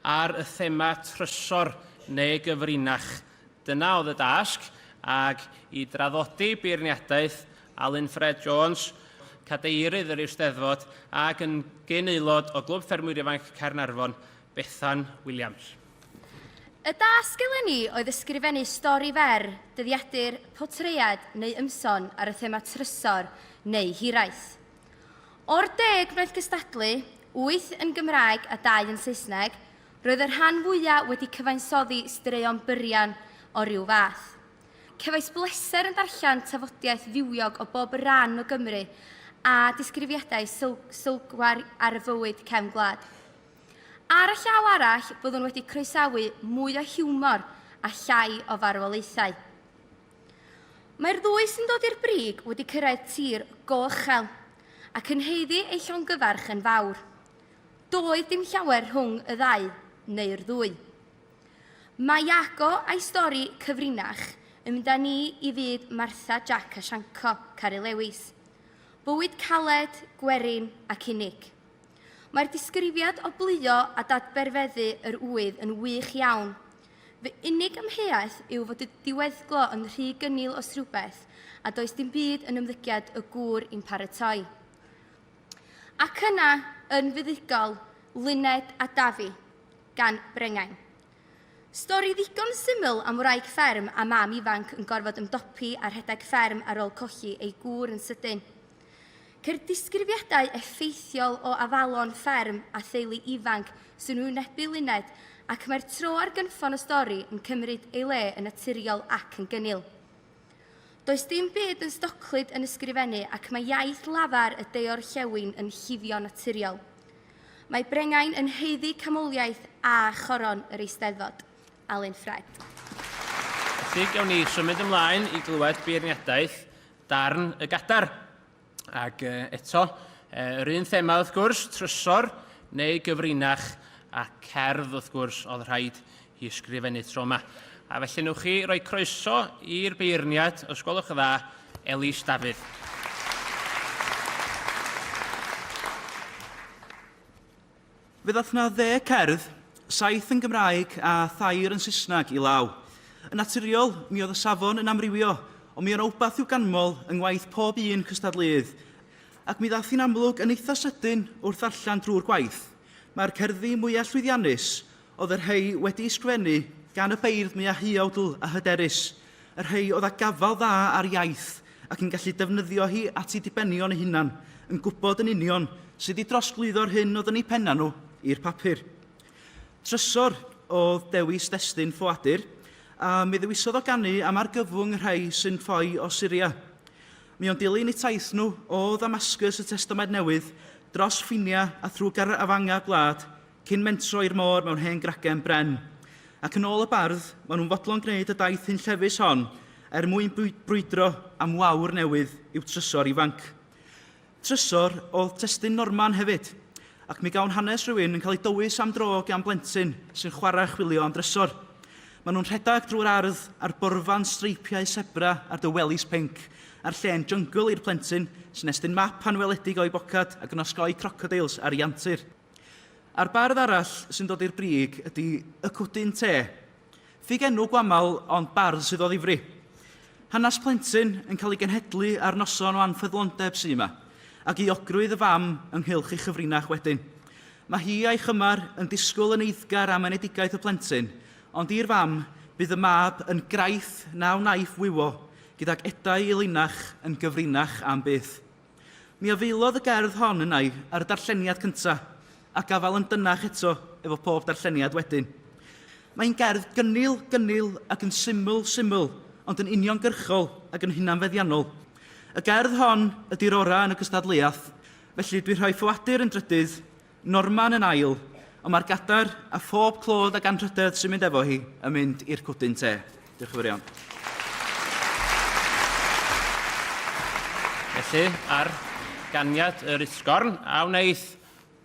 ar y thema trysor neu gyfrinach. Dyna oedd y dasg, ac i draddodi beirniadaeth Alun Fred Jones, cadeirydd yr Eisteddfod ac yn gyn-aelod o Glwb Ffermwyr Ifanc Caernarfon, Bethan Williams. Y dasg eleni oedd ysgrifennu stori fer, dyddiadur, potread neu ymson ar y thema trysor neu hiraeth. O'r 10 wnaeth gystadlu, 8 yn Gymraeg a 2 yn Saesneg, roedd yr rhan fwyaf wedi cyfansoddi straeon byrian o ryw fath. Cefais bleser yn darllen tafodiaeth fywiog o bob ran o Gymru a disgrifiadau sylgwar ar y fywyd cefn gwlad. Ar y llaw arall, byddwn wedi croesawu mwy o hiwmor a llai o farwolaethau. Mae'r ddwy sy'n dod i'r brig wedi cyrraedd tir go uchel ac yn heiddi eu llongyfarch yn fawr. Doedd dim llawer rhwng y ddau neu'r ddwy. Mae Iago a'i stori cyfrinach yn mynd â ni i fyd Martha, Jack a Sianco, Cari Lewis. Bywyd caled, gwerin ac unig. Mae'r disgrifiad o blio a dadberfeddu yr wydd yn wych iawn. Fy unig amheuaeth yw fod y diweddglo yn rhy gynnil os rhywbeth a does dim byd yn ymddygiad y gŵr i'n paratoi. Ac yna, yn fuddigol, Luned a Dafi, gan Brengain. Stori ddigon syml am wraig fferm a mam ifanc yn gorfod ymdopi ar rhedeg fferm ar ôl colli ei gŵr yn sydyn. Ceir disgrifiadau effeithiol o afalon fferm a theulu ifanc sy'n wynebu Luned ac mae'r tro ar gynffon y stori yn cymryd ei le yn naturiol ac yn gynnil. Does dim byd yn stoclyd yn ysgrifennu ac mae iaith lafar y deorllewin yn llifio naturiol. Mae Brengain yn heiddi camoliaeth a choron yr Eisteddfod. Alun Fred. Felly, gawn ni symud ymlaen i glywed beirniadaeth darn y gadar. Ac eto, yr un thema wrth gwrs, trysor neu gyfrinach a cerdd wrth gwrs oedd rhaid i ysgrifennu tro yma. A felly newch chi roi croeso i'r beirniad, os gwelwch y dda, Elis Dafydd. Fe ddath na 10 cerdd, 7 yn Gymraeg a 3 yn Saesneg i law. Yn naturiol, mi oedd y safon yn amrywio, ond mi oedd rhywbeth i'w ganmol yng ngwaith pob un cystadlydd. Ac mi ddath hi'n amlwg yn eitha sydyn wrth allan drwy'r gwaith. Mae'r cerddi mwyaf llwyddiannus oedd yr rhai wedi ysgrifennu gan y beirdd mwyaf hiawdl a hyderus. Yr rhai oedd â gafal dda ar iaith ac yn gallu defnyddio hi at ei dibenion eu hunan, yn gwybod yn union sydd i drosglwyddo'r hyn oedd yn eu penna nhw i'r papur. Trysor oedd dewis destun ffoadur, a mi ddewisodd o ganu am argyfwng rhai sy'n ffoi o Syria. Mi o'n dilyn eu taith nhw o Ddamascus y Testament Newydd dros ffinia a thrwy garafanga gwlad cyn mentro i'r môr mewn hen gragen bren. Ac yn ôl y bardd, maen nhw'n fodlon gwneud y daith hyn llefus hon mwyn brwydro am wawr newydd i'w trysor ifanc. Trysor oedd testun Norman hefyd, ac mi gawn hanes rhywun yn cael ei dywys am dro gan blentyn sy'n chwarae chwilio am drysor. Maen nhw'n rhedeg drwy'r ardd ar borfan streipiau sebra ar dy welis pinc, a'r lle'n jungle i'r plentyn sy'n estyn map anweledig o'i bocad ac yn osgoi crocodils ar ei antur. A'r bardd arall sy'n dod i'r brig ydy y cwdyn te. Ffug enw gwamal ond bardd sydd o ddifri. Hanas plentyn yn cael ei genhedlu ar noson o anffyddlondeb sy'n yma, ac i ogrwydd y fam ynghylch ei chyfrinach wedyn. Mae hi a'i chymar yn disgwyl yn eiddgar am enedigaeth y plentyn, ond i'r fam bydd y mab yn graith naw naif wywo, gydag edau i linach yn gyfrinach am byth. Mi afeilodd y gerdd hon yna ar y darlleniad cyntaf, ac afal yn dynach eto efo pob darlleniad wedyn. Mae'n gerdd gynnil ac yn syml, ond yn uniongyrchol ac yn hunanfeddiannol. Y gerdd hon ydy'r ora yn y gystadleuaeth, felly dwi'n rhoi ffoadur yn drydydd, Norman yn ail, ond mae'r gadar a phob clod ac anrhydedd sy'n mynd efo hi yn mynd i'r cwdyn te. Diolch yn fawr iawn. Felly, ar ganiad yr usgorn, a wneud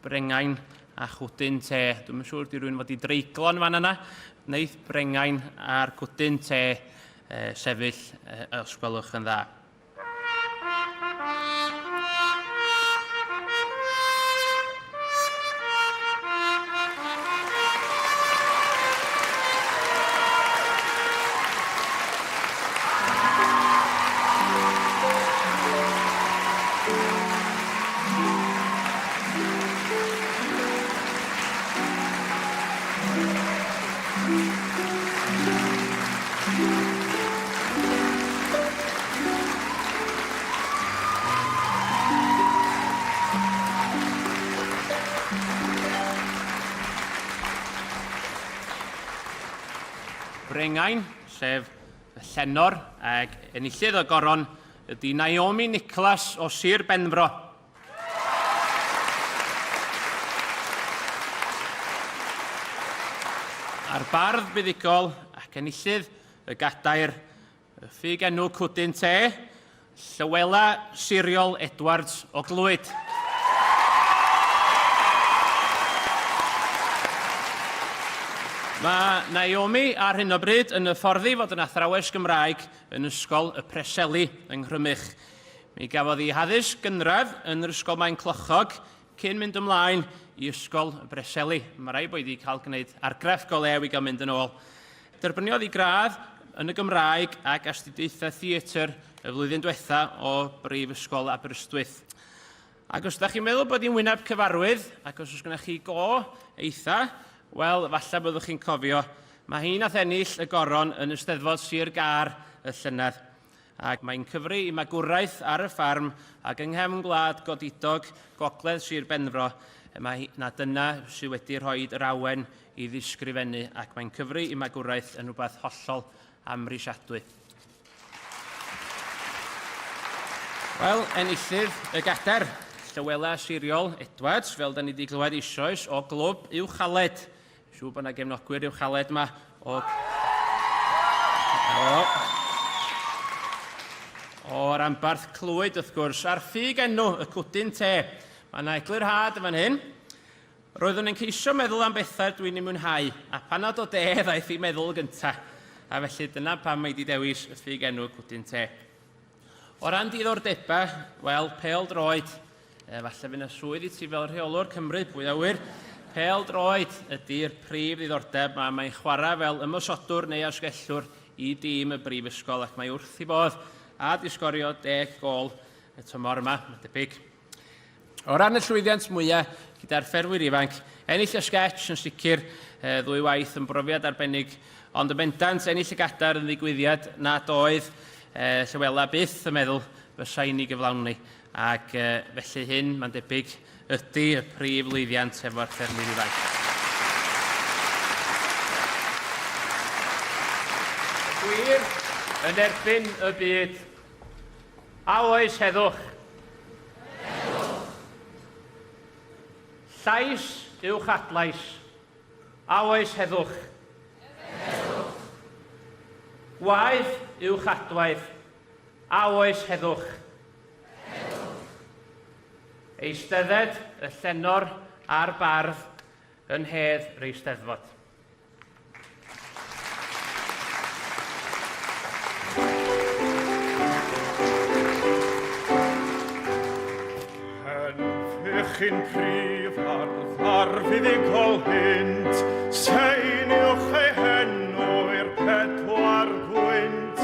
Brengain a chwdyn te. Dwi'n siŵr di rhywun fod i dreiglo'n fan yna. Wneud Brengain a'r cwdyn te sefyll os gwelwch yn dda. Brengain, sef y llenor, ac enillydd y goron ydy Naomi Nicholas o Sir Benfro. A'r bardd buddigol ac enillydd y gadair y ffug enw Cwdyn Te, Llywela Siriol Edwards o Glwyd. Mae Naomi ar hyn o bryd yn hyfforddi fod yn athrawes Gymraeg yn ysgol y Preseli yng Nghrymych. Mi gafodd ei haddysg gynradd yn yr ysgol Maen Clochog cyn mynd ymlaen i ysgol y Preseli. Mae rai bod wedi cael gwneud argraff go lew i gael mynd yn ôl. Derbyniodd ei gradd yn y Gymraeg ac astudiaethau theatr y flwyddyn diwetha o Brifysgol Aberystwyth. Ac os ydych chi'n meddwl bod hi'n wyneb cyfarwydd, ac os oes gennych chi go eitha, wel, falle byddwch chi'n cofio, mae hi'n nath ennill y goron yn Eisteddfod Sir Gar y llynedd. Ac mae'n cyfri i magwraeth ar y ffarm ac yng nghefn gwlad godidog Gogledd Sir Benfro, na dyna sydd wedi rhoi yr awen i ddisgrifennu ac mae'n cyfri i magwraeth yn rhywbeth hollol amrisiadwy. Wel, enillydd y gadair, Llywela Siriol Edwards, fel da ni wedi clywed eisoes, o glwb uwchaled. Siŵr bod yna gefnogwyr uwchaled yma o'r ambarth Clwyd, wrth gwrs, a'r ffug enw y Cwdyn Te. Mae yna eglur had yn fan hyn. Roeddwn yn ceisio meddwl am bethau dwi'n ei mwynhau, a panad o de ddaeth i meddwl gyntaf. A felly dyna pam mae wedi dewis y ffug enw Cwdyn Te. O ran diddordebau, wel, pêl-droed. Falle fydd yna swydd i ti fel rheolwr Cymru, pwy awyr. Pêl-droed ydy'r prif ddiddordeb, a mae'n chwarae fel ymosodwr neu asgellwr i dîm y brifysgol, ac mae wrth i bodd a disgorio 10 gol y tymor yma, mae'n debyg. O ran y llwyddiant mwyaf gyda'r fferwyr ifanc, ennill y sketch yn sicr ddwy waith yn brofiad arbennig, ond y bendant ennill y gadair yn ddigwyddiad nad oedd Llywela byth yn meddwl fysa i ni gyflawni. Ac felly hyn, mae'n debyg, ydy y prif lwyddiant efo'r ffermwyr ifanc. Gwir yn erbyn y byd. A oes heddwch. Llais uwch adlais. A oes heddwch. Gwaith uwch adwaith. A oes heddwch. Eistedded y llenor a'r bardd yn hedd yr Eisteddfod. Yn prif ar fuddigol hynt, seiniwch ei henw i'r 4 gwynt.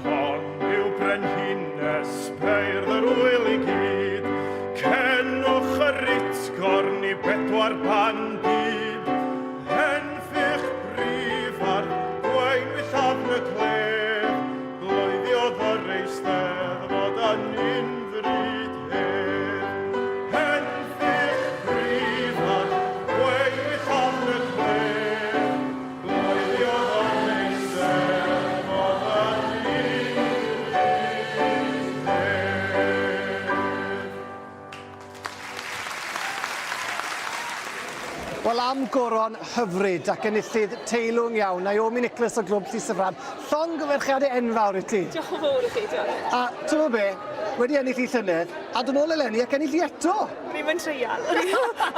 Hon yw brenhines beirdd yr wyl i gyd, cenwch y ritgorn i 4 bandib. Enfych brif ar gwain wyllafn y clef, glwyddiodd yr Eisteddfod a ni'n fryd hef. Wel, am goron hyfryd ac enillydd teilwng iawn, Naomi Nicholas o glwb Llysyfran. Llong gyferchiadau enfawr i ti. Diolch yn fawr i chi, diolch. A ti'n be, wedi ennill i llynedd, a dyn nhw'n eleni ac ennill i eto. O'n i'n mynd treial.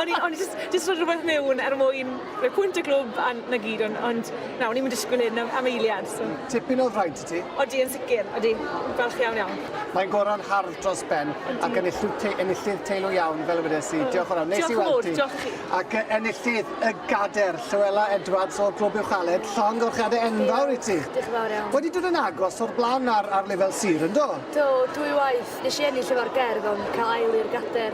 O'n i jyst rhoi rhywbeth mewn mwyn rhoi pwynt y glwb a na gyd, ond na, o'n i'n mynd disgwyl hyn am eiliad. Tipyn o fraint i ti? Odi, yn sicr, odi. Falch iawn iawn. Mae'n goron hardd dros ben ac enillydd teilwng iawn fel y wedes i. Diolch yn fawr. Nes i weld ti. Diolch i chi. Ac enillydd y gader, Llywela Edwards o'r glwb uwchaled, llong gorchiadau enfawr i ti. Diolch yn fawr iawn. Wedi dod yn agos o'r blaen ar lefel sir, ynddo? Do, 2 waith. Nes i ennill efo'r gerdd ond cael ail i'r gader.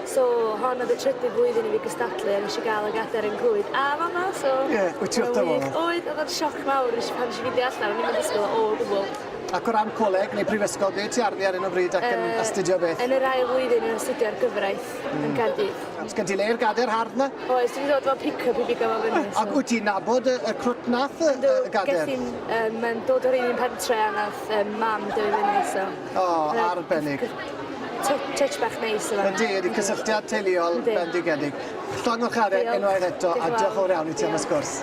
So, hon oedd y trydydd blwyddyn i fi gystadlu a nes i gael y gader yn Clwyd. A fan'na, so... Ie, wyt ti wrth o fo? Oedd, oedd o'n sioc mawr pan nes i fynd allan, o'n i'n mynd ysgol o gwbl. Ac o ran coleg neu prifysgol, beth ti arni ar un o bryd ac yn astudio beth? Yn yr ail flwyddyn yn astudio'r gyfraith yn Caerdydd. Sgen ti le'r gader hard na? Oes, dwi'n dod fel pick-up i bigo fel fyny. Ac wyt ti'n nabod y crwt nath y gader? Mae'n dod o'r un pentre a nath mam dyfu fyny, so... O, arbennig. Touch bach neis yma. Ydy, ydy cysylltiad teuluol bendigedig. Llong o chare unwaith eto, a diolch o'r iawn i ti am y sgwrs.